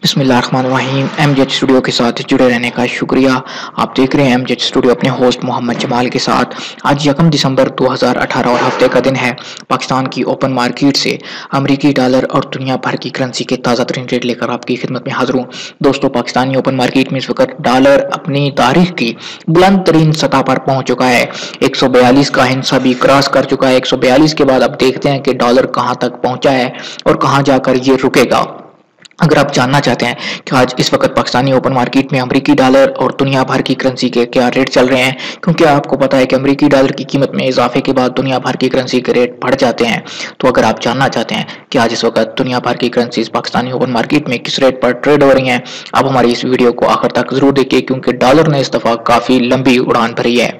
बिस्मिल्लाहिर्रहमानिर्रहीम। Mz studio के साथ जुड़े रहने का शुक्रिया। आप देख रहे हैं एमजेड स्टूडियो अपने होस्ट मोहम्मद जमाल के साथ। आज 1 दिसंबर 2018 और हफ्ते का दिन है। पाकिस्तान की ओपन मार्केट से अमेरिकी डॉलर और दुनिया भर की करेंसी के ताज़ा तरीन रेट लेकर आपकी खिदमत में हाजिर हूँ। दोस्तों, पाकिस्तानी ओपन मार्केट में इस वक्त डॉलर अपनी तारीख की बुलंद तरीन सतह पर पहुंच चुका है। 142 का हिंसा भी क्रॉस कर चुका है। 142 के बाद अब देखते हैं कि डॉलर कहां तक पहुंचा है और कहां जाकर ये रुकेगा। अगर आप जानना चाहते हैं कि आज इस वक्त पाकिस्तानी ओपन मार्केट में अमेरिकी डॉलर और दुनिया भर की करेंसी के क्या रेट चल रहे हैं, क्योंकि आपको पता है कि अमेरिकी डॉलर की कीमत में इजाफे के बाद दुनिया भर की करेंसी के रेट बढ़ जाते हैं। तो अगर आप जानना चाहते हैं कि आज इस वक्त दुनिया भर की करेंसीज पाकिस्तानी ओपन मार्केट में किस रेट पर ट्रेड हो रही हैं, आप हमारी इस वीडियो को आखिर तक जरूर देखिए, क्योंकि डॉलर ने इस दफा काफी लंबी उड़ान भरी है।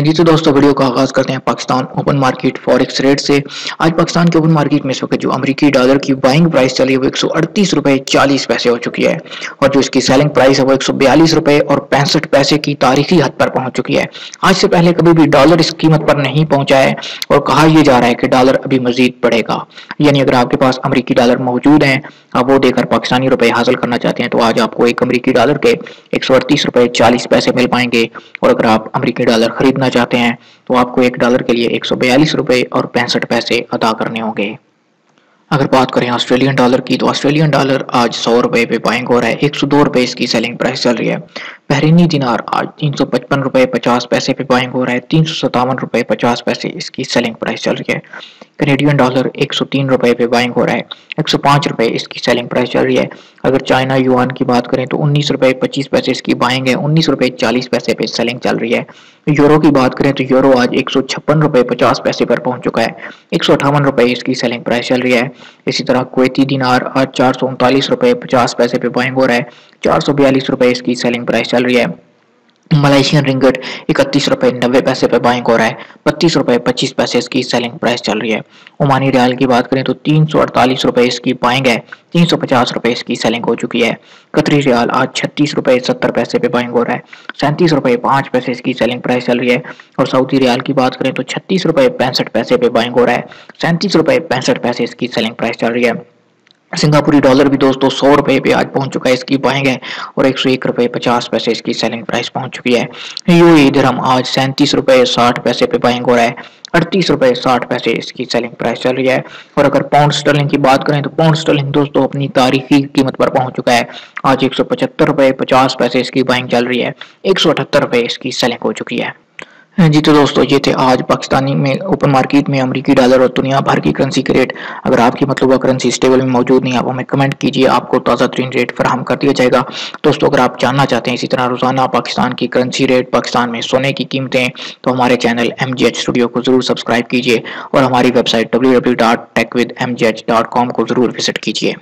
जी तो दोस्तों, वीडियो का आगाज करते हैं Pakistan open market forex rate से। आज पाकिस्तान के ओपन मार्केट में इस वक्त जो अमेरिकी डॉलर की बाइंग प्राइस चली है वो 138 रुपए 40 पैसे हो चुकी है, और जो इसकी सेलिंग प्राइस है वो 142 रुपए और 65 पैसे की तारीखी हद पर पहुंच चुकी है। आज से पहले कभी भी डॉलर इस कीमत पर नहीं पहुंचा है और कहा यह जा रहा है कि डॉलर अभी मजीद बढ़ेगा। यानी अगर आपके पास अमेरिकी डॉलर मौजूद हैं, आप वो देकर पाकिस्तानी रुपए हासिल करना चाहते हैं, तो आज आपको एक अमेरिकी डॉलर के 138 रुपए 40 पैसे मिल पाएंगे। और अगर आप अमेरिकी डॉलर खरीदना चाहते हैं तो आपको $1 के लिए 142 रुपए और 65 पैसे अदा करने होंगे। अगर बात करें ऑस्ट्रेलियन डॉलर की, तो ऑस्ट्रेलियन डॉलर आज 100 रुपए पे बाइंग हो रहा है। 102 रुपए इसकी सेलिंग प्राइस चल रही है। बहरीनी दिनार आज 355 रुपए 50 पैसे पे बाइंग हो रहा है। 357 रुपए 50 पैसे इसकी सेलिंग प्राइस चल रही है। कैनेडियन डॉलर 103 रुपए पे बाइंग हो रहा है। 105 रुपए इसकी सेलिंग प्राइस चल रही है। अगर चाइना युआन की बात करें तो 19 रुपए 25 पैसे इसकी बाइंग है। 19 रुपए 40 पैसे पे सेलिंग चल रही है। यूरो की बात करें तो यूरो आज 156 रुपए 50 पैसे पर पहुंच चुका है। 158 रुपए इसकी सेलिंग प्राइस चल रही है। इसी तरह कुवैती दिनार आज 439 रुपए 50 पैसे पे बाइंग हो रहा है। 442 रुपए इसकी सेलिंग प्राइस चल रही है। मलेशियन रिंगट 31 रुपए 90 पैसे पे बाइंग हो रहा है। 32 रुपए 25 पैसे इसकी सेलिंग प्राइस चल रही है। ओमानी रियाल की बात करें तो 348 रुपए इसकी बाइंग है। 350 रुपए इसकी सेलिंग हो चुकी है। कतरी रियाल आज 36 रुपए 70 पैसे पे बाइंग हो रहा है। 37 रुपए 5 पैसे इसकी सेलिंग प्राइस चल रही है। और सऊदी रियाल की बात करें तो 36 रुपए 65 पैसे पे बाइंग हो रहा है। 37 रुपए 65 पैसे इसकी सेलिंग प्राइस चल रही है। सिंगापुरी डॉलर भी दोस्तों 100 रुपए पे आज पहुंच चुका है, इसकी बाइंग है। और 101 रुपए 50 पैसे इसकी सेलिंग प्राइस पहुंच चुकी है। यूएई दिरहम आज 37 रुपए 60 पैसे पे बाइंग हो रहा है। 38 रुपए 60 पैसे इसकी सेलिंग प्राइस चल रही है। और अगर पाउंड स्टर्लिंग की बात करें तो पाउंड स्टर्लिंग दोस्तों अपनी तारीखी कीमत पर पहुंच चुका है। आज 175 रुपए 50 पैसे इसकी बाइंग चल रही है। 178 रुपए इसकी सेलिंग हो चुकी है। जी तो दोस्तों, ये थे आज पाकिस्तानी में ओपन मार्केट में अमेरिकी डॉलर और दुनिया भर की करेंसी के रेट। अगर आपकी मतलूबा करेंसी इस टेबल में मौजूद नहीं, आप हमें कमेंट कीजिए, आपको ताज़ा तरीन रेट फराहम कर दिया जाएगा। दोस्तों, अगर आप जानना चाहते हैं इसी तरह रोजाना पाकिस्तान की करेंसी रेट, पाकिस्तान में सोने की कीमतें, तो हमारे चैनल MGH स्टूडियो को जरूर सब्सक्राइब कीजिए और हमारी वेबसाइट www.techwithmgh.com को जरूर विजिट कीजिए।